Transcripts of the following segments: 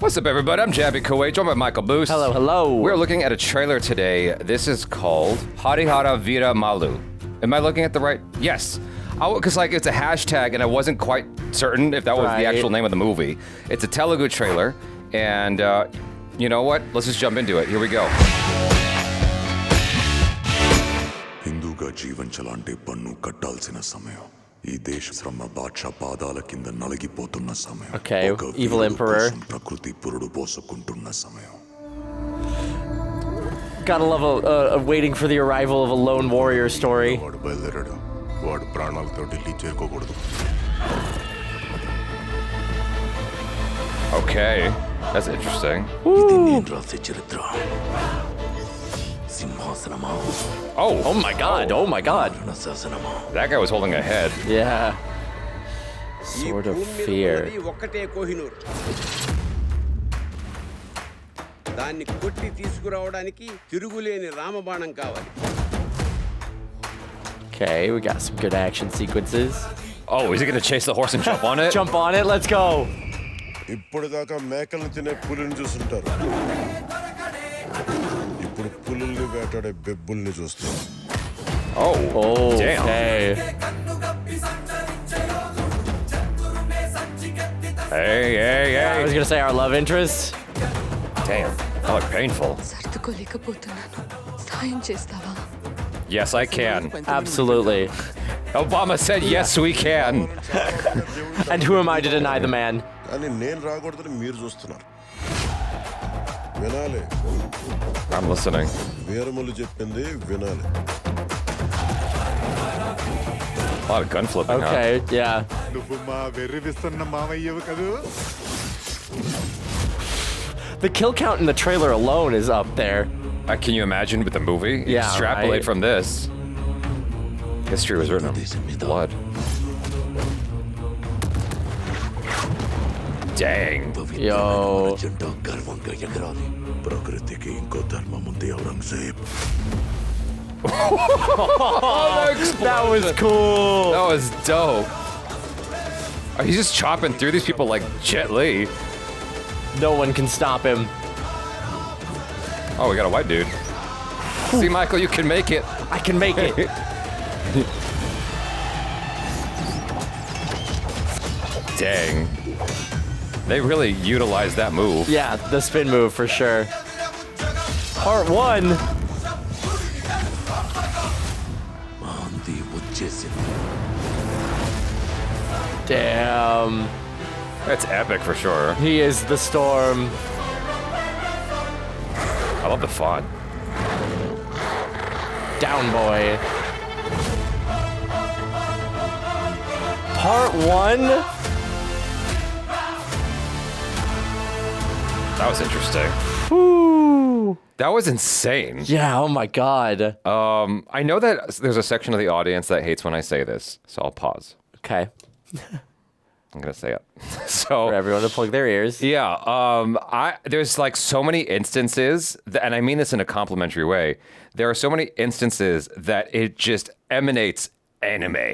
What's up, everybody? I'm Jabby Kuwait, joined by Michael Boose. Hello, hello. We're looking at a trailer today. This is called HARA VEERA MALLU. Am I looking at the right? Yes. Because like it's a hashtag, and I wasn't quite certain if that was the actual name of the movie. It's a Telugu trailer, and you know what? Let's just jump into it. Here we go. హిందూగా జీవించాలంటే పన్ను కట్టాల్సిన సమయం. ఈ దేశ శ్రమ బాద్షా పాదాల కింద నలిగిపోతున్న సమయం. Okay, evil emperor. ప్రకృతి పురుడు పోసుకుంటున్న సమయం. Gotta love waiting for the arrival of a lone warrior story. వాడు బయలుదేరాడు. వాడు ప్రాణాలతో ఢిల్లీ చేరుకోకూడదు. Okay, that's interesting. ఇది నేను రాసే చరిత్ర. Oh my god, oh my god. That guy was holding a head. Yeah. Sword of fear. దాన్ని కొట్టి తీసుకురావడానికి తిరుగులేని రామబాణం కావాలి. Okay, we got some good action sequences. Oh, is he gonna chase the horse and jump on it? Jump on it, let's go. ఇప్పటిదాకా మేకలను తినే పులిని చూస్తుంటారు. ఇప్పుడు పులుల్ని వేటాడే బెబ్బుల్ని చూస్తారు. Oh, damn. Okay. Hey. I was gonna say our love interest. Damn, that looked painful. Yes, I can. Absolutely. Obama said, yes, we can. And who am I to deny the man? కానీ నేను రాకూడదని మీరు చూస్తున్నారు. వినాలి. I'm listening. వీరములు చెప్పింది వినాలి. A lot of gun flipping, Okay, yeah. నువ్వు మా వెర్రివిస్తున్న మామయ్యవు కదూ. The kill count in the trailer alone is up there. Can you imagine with the movie? You Yeah, extrapolate right. from this. History was written in blood. Dang. Yo. ప్రకృతికి ఇంకో ధర్మం ఉంది Aurangzeb. That was cool. That was dope. Oh, he's just chopping through these people like Jet Li. No one can stop him. Oh, we got a white dude. See, Michael, you can make it. I can make it. Dang. They really utilized that move. Yeah, the spin move for sure. Part 1. మాంది వచ్చేసింది. Damn. That's epic for sure. He is the storm. I love the font. Down boy. Part 1. That was interesting. Woo. That was insane. Yeah, oh my god. I know that there's a section of the audience that hates when I say this, so I'll pause. Okay. I'm gonna say it. So For everyone to plug their ears. Yeah, there's like so many instances, and I mean this in a complimentary way. There are so many instances that it just emanates anime.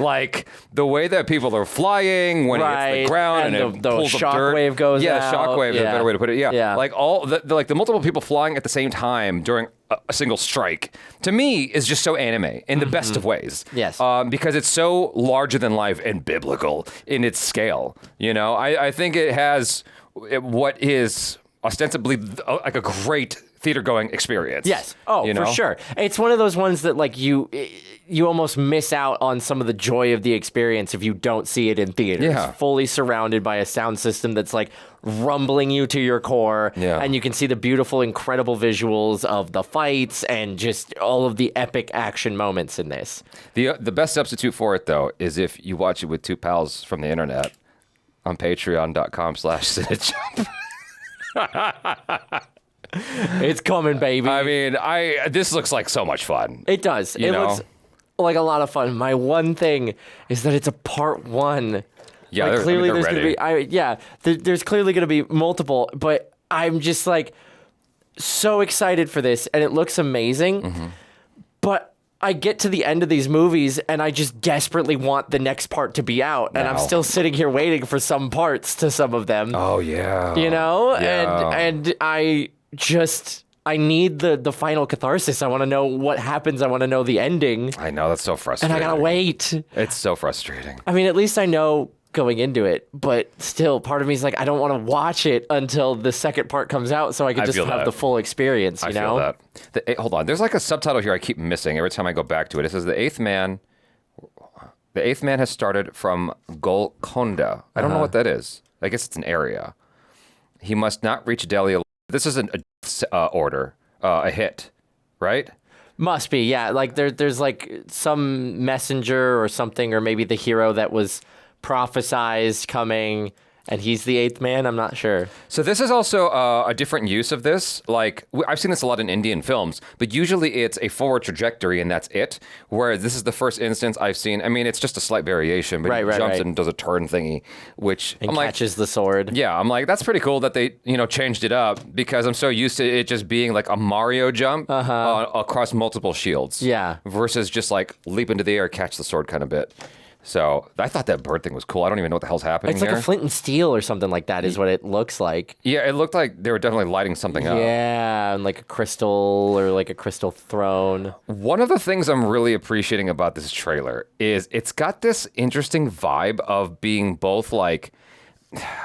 Like the way that people are flying when it hits the ground and it the pulls up dirt. shockwave goes out. Yeah, shockwave is a better way to put it. Yeah. Like like the multiple people flying at the same time during a single strike, to me, is just so anime in the best of ways. Yes. Because it's so larger than life and biblical in its scale. You know, I think it has what is ostensibly like a great theater-going experience. Yes. Oh, you know? for sure. It's one of those ones that like you almost miss out on some of the joy of the experience if you don't see it in theaters. Yeah. Fully surrounded by a sound system that's like rumbling you to your core. Yeah. And you can see the beautiful, incredible visuals of the fights and just all of the epic action moments in this. The best substitute for it, though, is if you watch it with two pals from the internet on patreon.com/cinejump. It's coming, baby. I mean, this looks like so much fun. It does. You It know? looks like a lot of fun. My one thing is that it's a part 1. Yeah, like, clearly they're there's ready. going to be there's clearly going to be multiple, but I'm just like so excited for this, and it looks amazing. But I get to the end of these movies and I just desperately want the next part to be out, and I'm still sitting here waiting for some parts to some of them. Oh yeah. You know, Yeah. and I need the final catharsis. I want to know what happens. I want to know the ending. I know, that's so frustrating. And I gotta wait. It's so frustrating. I mean, at least I know going into it, but still, part of me is like, I don't want to watch it until the second part comes out so I can just feel have that. the full experience, you know? I feel that. Hold on. There's like a subtitle here I keep missing every time I go back to it. It says the eighth man has started from Golconda. I don't know what that is. I guess it's an area. He must not reach Delhi. This isn't a order, a hit, right? Must be, yeah. Like there's like some messenger or something, or maybe the hero that was prophesized coming, and he's the eighth man. I'm not sure. So this is also a different use of this. Like, I've seen this a lot in Indian films, but usually it's a forward trajectory and that's it. Whereas this is the first instance I've seen. I mean, it's just a slight variation, but he jumps and does a turn thingy, which And I'm like, catches the sword. yeah, I'm like, that's pretty cool that they, changed it up, because I'm so used to it just being like a Mario jump across multiple shields. Yeah. Versus just like leap into the air, catch the sword kind of bit. So I thought that bird thing was cool. I don't even know what the hell's happening It's like here. a flint and steel or something like that is what it looks like. Yeah, it looked like they were definitely lighting something up. Yeah, and like a crystal or like a crystal throne. One of the things I'm really appreciating about this trailer is it's got this interesting vibe of being both like,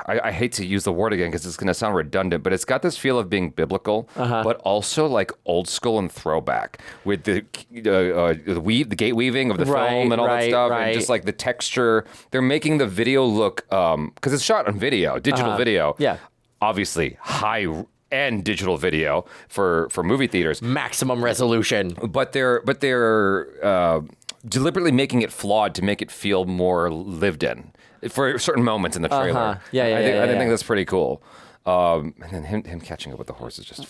I hate to use the word again because it's going to sound redundant, but it's got this feel of being biblical, but also like old school and throwback with the gate weaving of the film and all that stuff, and just like the texture. They're making the video look, because it's shot on video, digital video. Yeah. Obviously, high-end digital video for movie theaters. Maximum resolution. But they're deliberately making it flawed to make it feel more lived in for certain moments in the trailer. Yeah, I think that's pretty cool. And then him catching up with the horses, just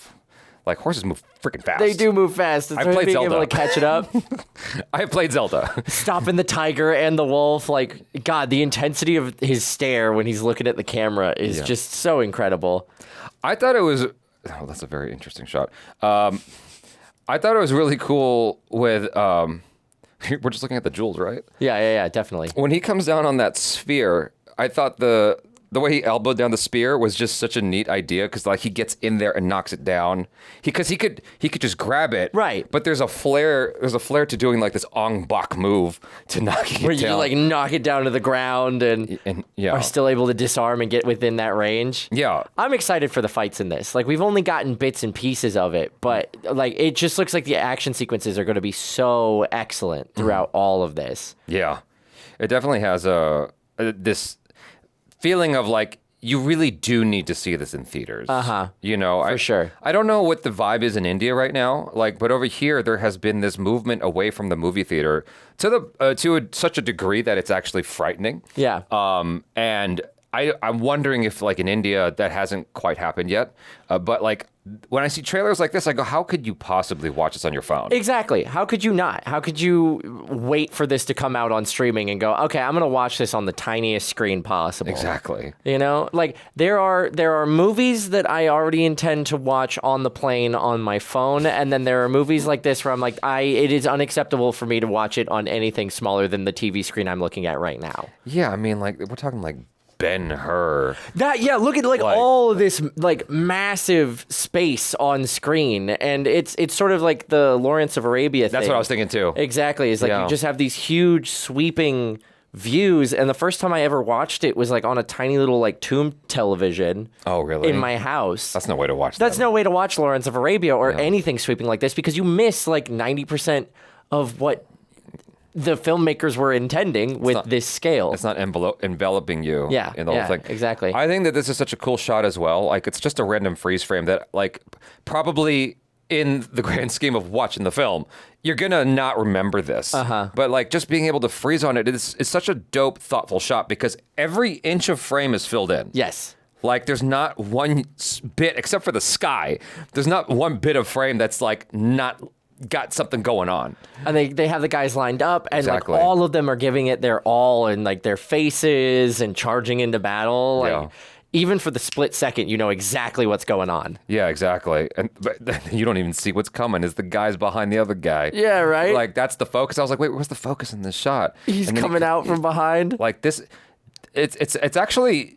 like horses move freaking fast. They do move fast. It's I really played being Zelda. able to catch it up. I have played Zelda. Stopping the tiger and the wolf. Like, God, the intensity of his stare when he's looking at the camera is just so incredible. I thought it was. Oh, that's a very interesting shot. I thought it was really cool with. We're just looking at the jewels, right? Yeah, definitely. When he comes down on that sphere, I thought the way he elbowed down the spear was just such a neat idea, because like he gets in there and knocks it down. Because he could just grab it, right? But there's a flair to doing like this Ong Bak move to knocking where it down. you like knock it down to the ground and are still able to disarm and get within that range. Yeah, I'm excited for the fights in this. Like, we've only gotten bits and pieces of it, but like it just looks like the action sequences are going to be so excellent throughout all of this. Yeah, it definitely has this feeling of like, you really do need to see this in theaters. For sure. I don't know what the vibe is in India right now, like, but over here there has been this movement away from the movie theater to such a degree that it's actually frightening. Yeah. And I'm wondering if like in India that hasn't quite happened yet. But like when I see trailers like this, I go, how could you possibly watch this on your phone? Exactly. How could you not? How could you wait for this to come out on streaming and go, okay, I'm going to watch this on the tiniest screen possible? Exactly. You know, like there are movies that I already intend to watch on the plane on my phone, and then there are movies like this where I'm like, it is unacceptable for me to watch it on anything smaller than the TV screen I'm looking at right now. Yeah, I mean, like we're talking like Ben-Hur. Look at like all of this like massive space on screen, and it's sort of like the Lawrence of Arabia thing. That's what I was thinking too. Exactly. It's like you just have these huge sweeping views, and the first time I ever watched it was like on a tiny little like tomb television. Oh, really? In my house. That's no way to watch That's no way to watch Lawrence of Arabia or anything sweeping like this, because you miss like 90% of what the filmmakers were intending with this scale. It's not enveloping you in the whole thing. Exactly. I think that this is such a cool shot as well. Like, it's just a random freeze frame that, like, probably in the grand scheme of watching the film, you're gonna not remember this. But like, just being able to freeze on it is such a dope, thoughtful shot, because every inch of frame is filled in. Yes. Like, there's not one bit, except for the sky, there's not one bit of frame that's like not got something going on. And they have the guys lined up, and Exactly. like all of them are giving it their all, and like their faces and charging into battle. Like even for the split second, you know exactly what's going on. Yeah, exactly. But you don't even see what's coming as the guy's behind the other guy. Yeah, right? Like, that's the focus. I was like, wait, where's the focus in this shot? He's coming out from behind. Like this, it's actually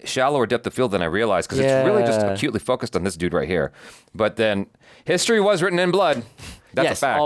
shallower depth of field than I realized because it's really just acutely focused on this dude right here. But then history was written in blood. That's a fact.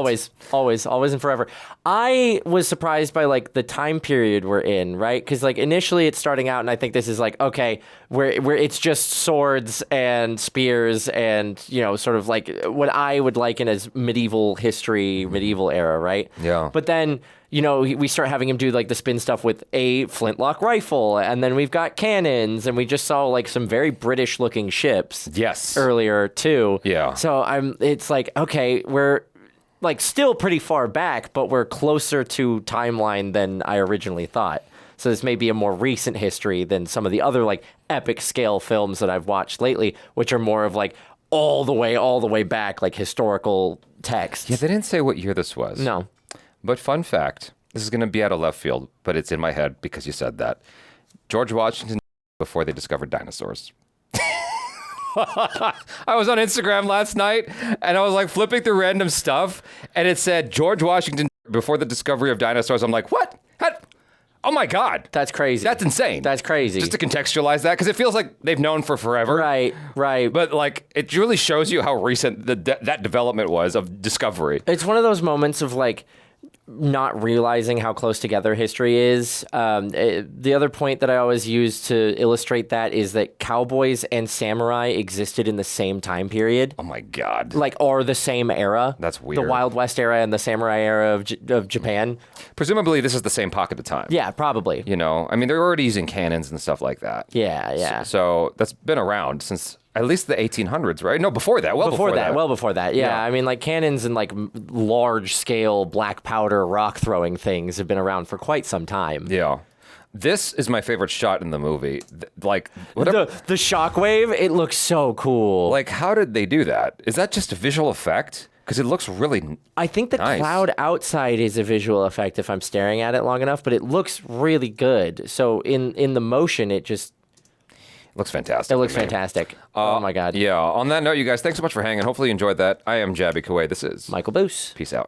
Always and forever. I was surprised by like the time period we're in, right? Because like initially it's starting out, and I think this is like okay, where it's just swords and spears and sort of like what I would liken as medieval history, medieval era, right? Yeah. But then we start having him do like the spin stuff with a flintlock rifle, and then we've got cannons, and we just saw like some very British looking ships. Yes. Earlier too. Yeah. So it's like okay, we're like still pretty far back, but we're closer to timeline than I originally thought. So this may be a more recent history than some of the other like epic scale films that I've watched lately, which are more of like all the way back, like historical texts. Yeah, they didn't say what year this was. No. But fun fact, this is going to be out of left field, but it's in my head because you said that. George Washington before they discovered dinosaurs. I was on Instagram last night and I was like flipping through random stuff and it said George Washington before the discovery of dinosaurs. I'm like, what? Oh my God. That's crazy. That's insane. That's crazy. Just to contextualize that, because it feels like they've known for forever. Right. But like, it really shows you how recent that development was of discovery. It's one of those moments of like, not realizing how close together history is. The other point that I always use to illustrate that is that cowboys and samurai existed in the same time period. Oh my God. Like, or the same era. That's weird. The Wild West era and the samurai era of Japan. Presumably, this is the same pocket of time. Yeah, probably. I mean, they're already using cannons and stuff like that. Yeah. So that's been around since at least the 1800s, right? No, before that. Well before that. Yeah. I mean, like cannons and like large scale black powder rock throwing things have been around for quite some time. Yeah. This is my favorite shot in the movie. Like, whatever. The shockwave, it looks so cool. Like, how did they do that? Is that just a visual effect? Because it looks really I think the nice. cloud outside is a visual effect if I'm staring at it long enough, but it looks really good. So in the motion, it just... looks fantastic. It looks fantastic. Oh my God. Yeah. On that note, you guys, thanks so much for hanging. Hopefully you enjoyed that. I am Jabby Kuwait. This is Michael Boose. Peace out.